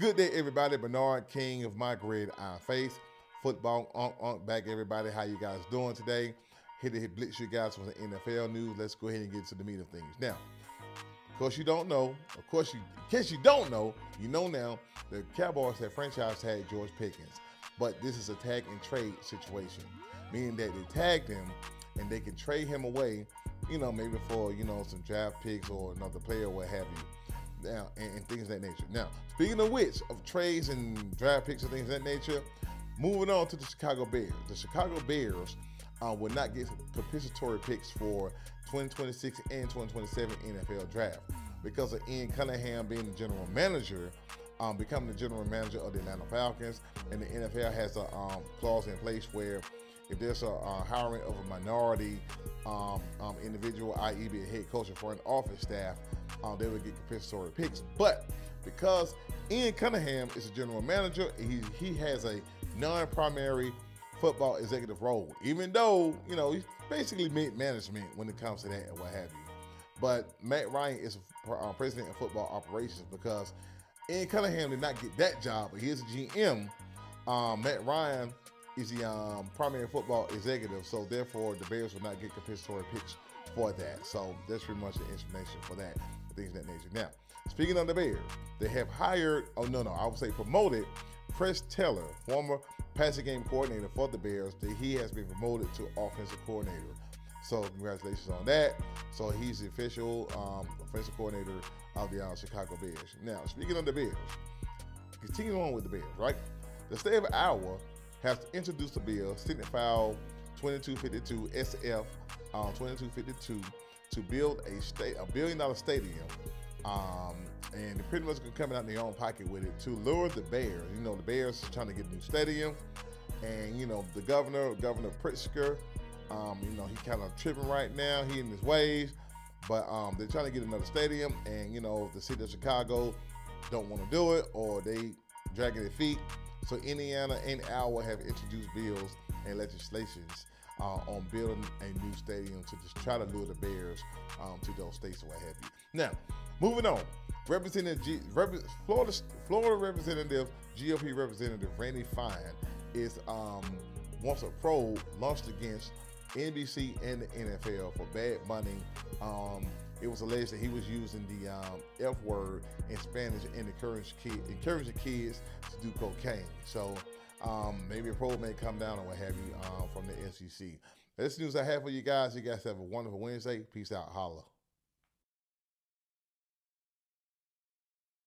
Good day, everybody. Bernard King of My Gridiron Faith. Football back, everybody. How you guys doing today? Here to blitz you guys with the NFL news. Let's go ahead and get to the meat of things. Now, of course, you don't know. In case you don't know, you know now. The Cowboys have franchise tagged George Pickens, but this is a tag and trade situation, meaning that they tagged him and they can trade him away. Maybe for some draft picks or another player, or what have you. Now, and things of that nature. Now, speaking of which, of trades and draft picks and things of that nature, moving on to the Chicago Bears. The Chicago Bears will not get compensatory picks for 2026 and 2027 NFL draft because of Ian Cunningham being the general manager, becoming the general manager of the Atlanta Falcons, and the NFL has a clause in place where if there's a hiring of a minority individual, i.e. be a head coach or front office staff, they would get compensatory picks. But because Ian Cunningham is a general manager, he has a non-primary football executive role, even though, he's basically mid-management when it comes to that and what have you. But Matt Ryan is president of football operations because Ian Cunningham did not get that job, but he's a GM. Matt Ryan is the primary football executive, so therefore the Bears will not get compensatory picks for that. So that's pretty much the information for that, things of that nature. Now, speaking of the Bears, they have hired, I would say promoted Chris Taylor, former passing game coordinator for the Bears. He has been promoted to offensive coordinator. So congratulations on that. So he's the official offensive coordinator of the Chicago Bears. Now, speaking of the Bears, continuing on with the Bears, right? The state of Iowa has introduced a bill, Senate File 2252 SF 2252, to build a $1 billion stadium, and they're pretty much coming out in their own pocket with it to lure the Bears. The Bears trying to get a new stadium, and the governor Pritzker, he kind of tripping right now. He in his ways, but they're trying to get another stadium, and the city of Chicago don't want to do it, or they dragging their feet. So Indiana and Iowa have introduced bills and legislations on building a new stadium to just try to lure the Bears to those states or what have you. Now, moving on, Florida representative, GOP representative Randy Fine is wants a probe launched against NBC and the NFL for bad money. It was alleged that he was using the F word in Spanish and encouraging kids to do cocaine. So maybe a probe may come down or what have you from the SEC. That's the news I have for you guys. You guys have a wonderful Wednesday. Peace out. Holla.